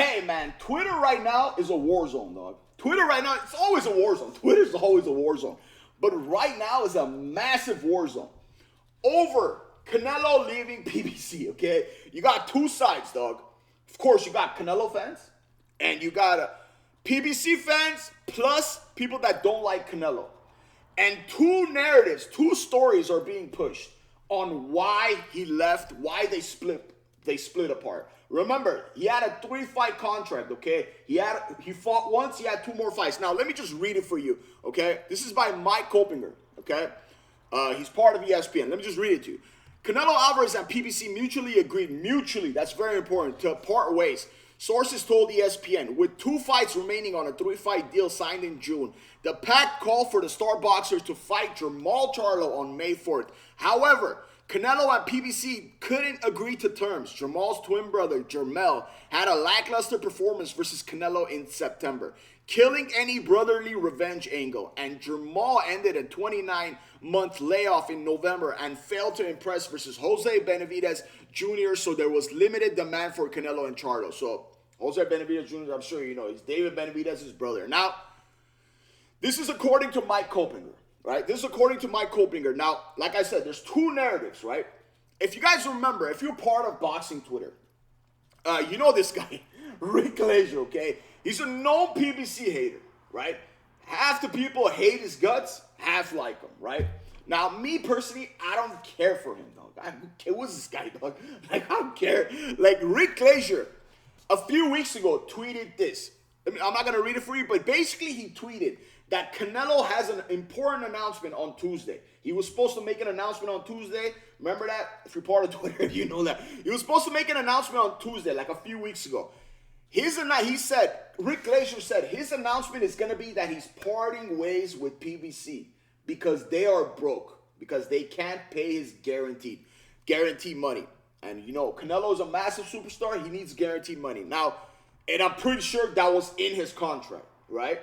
Hey, man, Twitter right now is a war zone, dog. Twitter right now, it's always a war zone. Twitter's always a war zone. But right now is a massive war zone. Over Canelo leaving PBC, okay? You got two sides, dog. Of course, you got Canelo fans, and you got PBC fans, plus people that don't like Canelo. And two narratives, two stories are being pushed on why he left, why they split apart. Remember, he had a 3-fight contract, okay? He fought once, he had 2 more fights. Now, let me just read it for you, okay? This is by Mike Kopinger, okay? He's part of ESPN. Let me just read it to you. Canelo Alvarez and PBC mutually agreed, that's very important, to part ways. Sources told ESPN, with 2 fights remaining on a 3-fight deal signed in June, the pact called for the star boxer to fight Jermall Charlo on May 4th. However, Canelo and PBC couldn't agree to terms. Jermall's twin brother, Jermell, had a lackluster performance versus Canelo in September, killing any brotherly revenge angle. And Jermall ended a 29-month layoff in November and failed to impress versus Jose Benavidez Jr., so there was limited demand for Canelo and Charlo. So, Jose Benavidez Jr., I'm sure you know, he's David Benavidez's brother. Now, this is according to Mike Kopinger. Right? This is according to Mike Kopinger. Now, like I said, there's 2 narratives, right? If you guys remember, if you're part of boxing Twitter, you know this guy, Rick Glazier, okay? He's a known PBC hater, right? Half the people hate his guts, half like him, right? Now, me personally, I don't care for him, dog. What's this guy, dog? Like, I don't care. Like, Rick Glazier, a few weeks ago, tweeted this. I mean, I'm not going to read it for you, but basically he tweeted that Canelo has an important announcement on Tuesday. He was supposed to make an announcement on Tuesday. Remember that? If you're part of Twitter, you know that. He was supposed to make an announcement on Tuesday, like a few weeks ago. Rick Glazier said his announcement is going to be that he's parting ways with PBC because they are broke, because they can't pay his guaranteed money. And, you know, Canelo is a massive superstar. He needs guaranteed money. Now, and I'm pretty sure that was in his contract, right?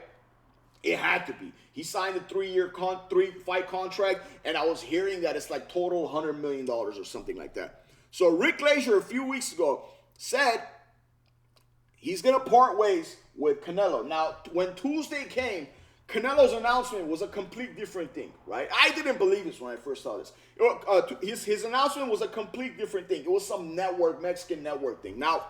It had to be. He signed a 3-fight contract, and I was hearing that it's like total $100 million or something like that. So Rick Glazier a few weeks ago said he's going to part ways with Canelo. Now, when Tuesday came, Canelo's announcement was a complete different thing, right? I didn't believe this when I first saw this. His announcement was a complete different thing. It was some Mexican network thing. Now,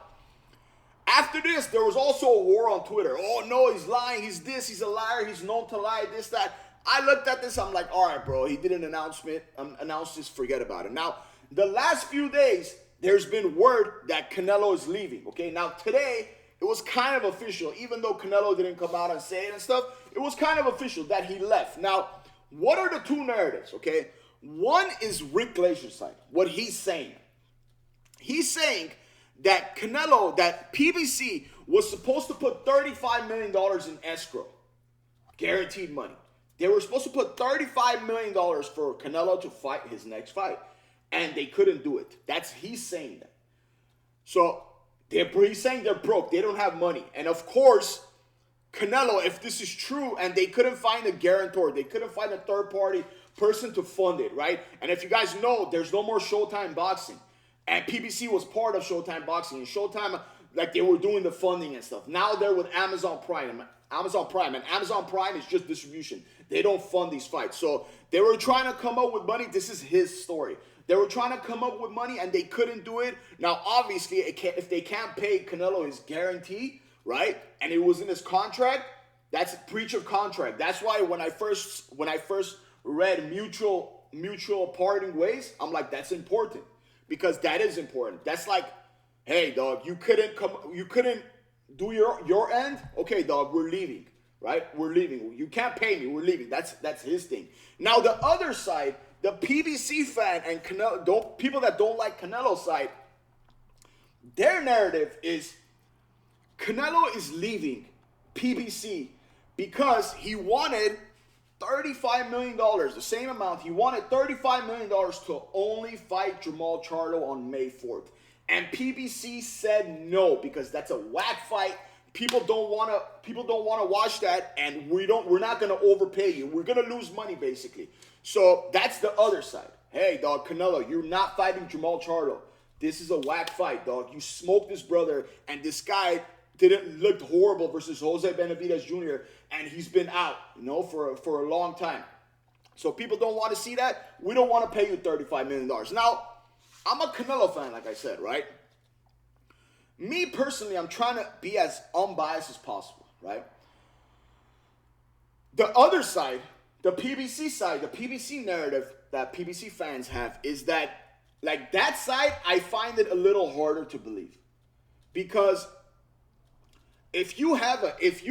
after this, there was also a war on Twitter. Oh, no, he's lying. He's this. He's a liar. He's known to lie. This, that. I looked at this. I'm like, all right, bro. He did an announcement. Announced this. Forget about it. Now, the last few days, there's been word that Canelo is leaving. Okay, now today, it was kind of official. Even though Canelo didn't come out and say it and stuff, it was kind of official that he left. Now, what are the 2 narratives, okay? One is Rick Glazier's side, what he's saying. He's saying that PBC was supposed to put $35 million in escrow, guaranteed money. They were supposed to put $35 million for Canelo to fight his next fight, and they couldn't do it. He's saying that. So he's saying they're broke. They don't have money. And of course, Canelo, if this is true, and they couldn't find a guarantor, they couldn't find a third-party person to fund it, right? And if you guys know, there's no more Showtime Boxing. And PBC was part of Showtime Boxing. And Showtime, like, they were doing the funding and stuff. Now they're with Amazon Prime. And Amazon Prime is just distribution. They don't fund these fights. So they were trying to come up with money. This is his story. They were trying to come up with money, and they couldn't do it. Now, obviously, if they can't pay Canelo his guarantee, right, and it was in his contract, that's a breach of contract. That's why when I first read mutual parting ways, I'm like, that's important. Because that is important. That's like, hey, dog, you couldn't do your end? Okay, dog, we're leaving, right? We're leaving. You can't pay me. We're leaving. That's his thing. Now, the other side, the PBC fan and Canelo, people that don't like Canelo's side, their narrative is Canelo is leaving PBC because he wanted $35 million, the same amount. He wanted $35 million to only fight Jermall Charlo on May 4th. And PBC said no, because that's a whack fight. People don't want to watch that, and we're not going to overpay you. We're going to lose money, basically. So that's the other side. Hey, dog, Canelo, you're not fighting Jermall Charlo. This is a whack fight, dog. You smoked this brother, and this guy didn't look horrible versus Jose Benavidez Jr. and he's been out, for a long time. So people don't want to see that. We don't want to pay you $35 million. Now, I'm a Canelo fan, like I said, right? Me personally, I'm trying to be as unbiased as possible, right? The other side, the PBC side, the PBC narrative that PBC fans have is that, like, that side, I find it a little harder to believe. Because if you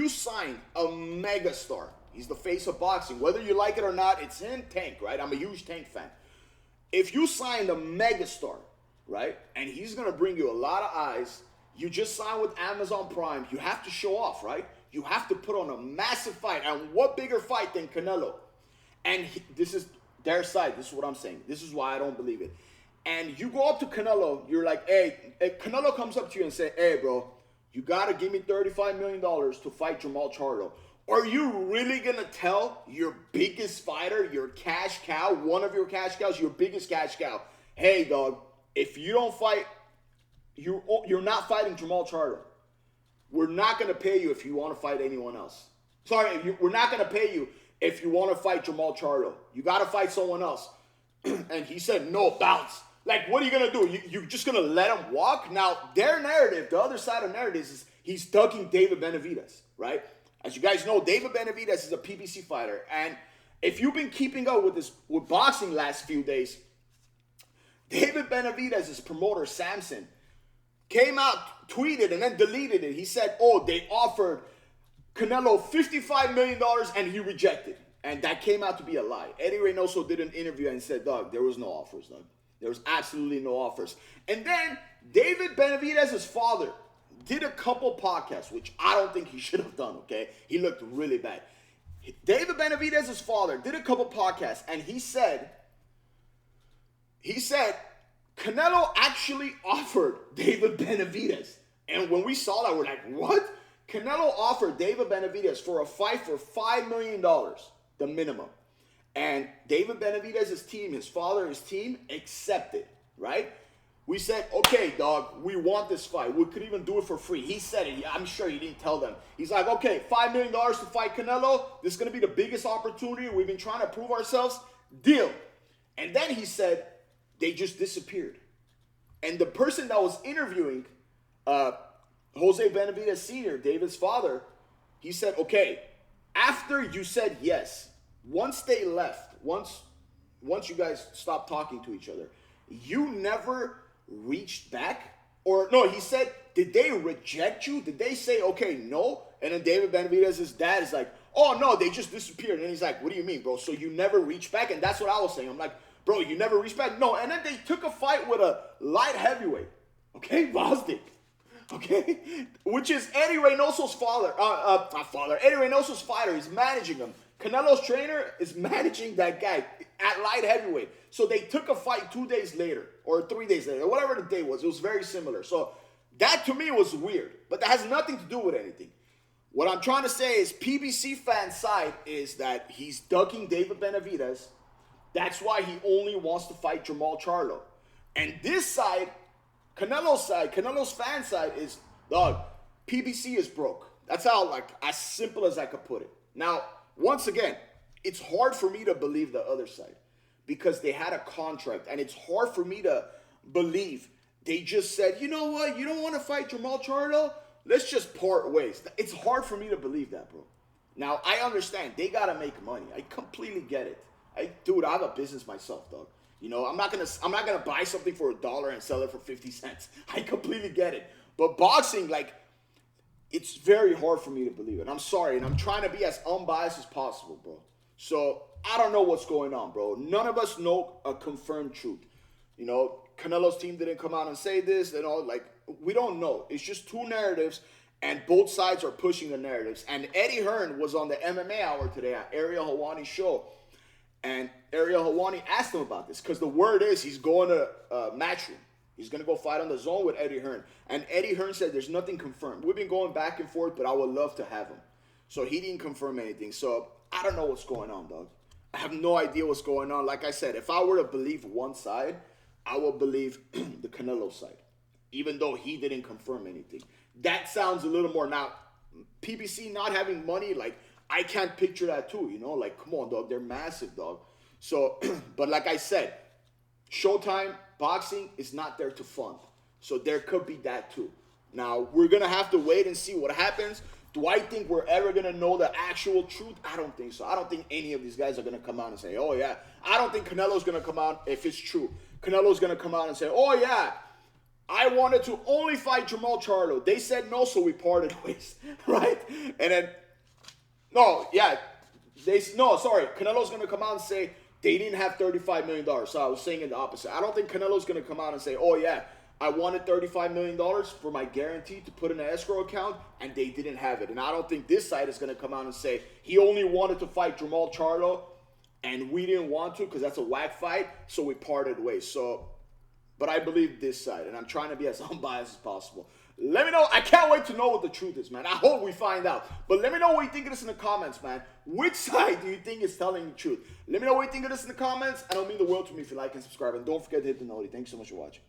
sign a megastar, he's the face of boxing, whether you like it or not, it's him, Tank, right? I'm a huge Tank fan. If you sign a megastar, right, and he's going to bring you a lot of eyes, you just signed with Amazon Prime, you have to show off, right? You have to put on a massive fight. And what bigger fight than Canelo? And this is their side. This is what I'm saying. This is why I don't believe it. And you go up to Canelo, you're like, hey, if Canelo comes up to you and say, hey, bro, you got to give me $35 million to fight Jamal Charlo. Are you really going to tell your biggest fighter, your cash cow, one of your cash cows, your biggest cash cow, hey, dog, if you don't fight, you're not fighting Jamal Charlo. We're not going to pay you if you want to fight anyone else. Sorry, we're not going to pay you if you want to fight Jamal Charlo. You got to fight someone else. And he said, no, bounce. Like, what are you going to do? You're just going to let him walk? Now, their narrative, the other side of narratives is he's ducking David Benavidez, right? As you guys know, David Benavidez is a PBC fighter. And if you've been keeping up with boxing last few days, David Benavidez's promoter, Samson, came out, tweeted, and then deleted it. He said, oh, they offered Canelo $55 million and he rejected. And that came out to be a lie. Eddie Reynoso did an interview and said, dog, there was no offers, dog. There was absolutely no offers. And then David Benavidez's father did a couple podcasts, which I don't think he should have done, okay? He looked really bad. David Benavidez's father did a couple podcasts, and he said, Canelo actually offered David Benavidez. And when we saw that, we're like, what? Canelo offered David Benavidez for a fight for $5 million, the minimum. And David Benavidez's team, his father, his team, accepted, right? We said, okay, dog, we want this fight. We could even do it for free. He said it. I'm sure he didn't tell them. He's like, okay, $5 million to fight Canelo. This is going to be the biggest opportunity. We've been trying to prove ourselves. Deal. And then he said, they just disappeared. And the person that was interviewing Jose Benavidez Sr., David's father, he said, okay, after you said yes, once they left, once you guys stopped talking to each other, you never reached back? Or no, he said, did they reject you? Did they say, okay, no? And then David Benavidez's dad is like, oh, no, they just disappeared. And he's like, what do you mean, bro? So you never reached back? And that's what I was saying. I'm like, bro, you never reached back? No. And then they took a fight with a light heavyweight, okay, Vazdik, okay, which is Eddie Reynoso's father, Eddie Reynoso's fighter. He's managing him. Canelo's trainer is managing that guy at light heavyweight. So they took a fight 2 days later or 3 days later, whatever the day was. It was very similar. So that to me was weird, but that has nothing to do with anything. What I'm trying to say is PBC fan side is that he's ducking David Benavidez. That's why he only wants to fight Jamal Charlo. And this side, Canelo's fan side is, dog, PBC is broke. That's how, like, as simple as I could put it. Now, once again, it's hard for me to believe the other side because they had a contract, and it's hard for me to believe they just said, you know what, you don't want to fight Jamal Charlo? Let's just part ways. It's hard for me to believe that, bro. Now, I understand. They got to make money. I completely get it. Dude, I have a business myself, dog. You know, I'm not gonna buy something for $1 and sell it for 50 cents. I completely get it. But boxing, like, it's very hard for me to believe it. I'm sorry, and I'm trying to be as unbiased as possible, bro. So, I don't know what's going on, bro. None of us know a confirmed truth. You know, Canelo's team didn't come out and say this, and all, like, we don't know. It's just two narratives, and both sides are pushing the narratives. And Eddie Hearn was on the MMA Hour today at Ariel Helwani's show, and Ariel Helwani asked him about this, because the word is he's going to Matchroom. He's going to go fight on the zone with Eddie Hearn. And Eddie Hearn said there's nothing confirmed. We've been going back and forth, but I would love to have him. So he didn't confirm anything. So I don't know what's going on, dog. I have no idea what's going on. Like I said, if I were to believe one side, I would believe the Canelo side, even though he didn't confirm anything. that sounds a little more. Now, PBC not having money, like, I can't picture that too, you know? Like, come on, dog. They're massive, dog. So, but like I said, Showtime boxing is not there to fund. So there could be that too. Now, we're going to have to wait and see what happens. Do I think we're ever going to know the actual truth? I don't think so. I don't think any of these guys are going to come out and say, oh, yeah. I don't think Canelo's going to come out, if it's true. Canelo's going to come out and say, oh, yeah, I wanted to only fight Jamal Charlo. They said no, so we parted ways, right? And then, Canelo's going to come out and say they didn't have $35 million. So I was saying it the opposite. I don't think Canelo's going to come out and say, oh, yeah, I wanted $35 million for my guarantee to put in an escrow account, and they didn't have it. And I don't think this side is going to come out and say he only wanted to fight Jamal Charlo, and we didn't want to because that's a whack fight, so we parted ways. So, but I believe this side, and I'm trying to be as unbiased as possible. Let me know. I can't wait to know what the truth is, man. I hope we find out. But let me know what you think of this in the comments, man. Which side do you think is telling the truth? Let me know what you think of this in the comments. And it'll mean the world to me if you like and subscribe. And don't forget to hit the notification. Thanks so much for watching.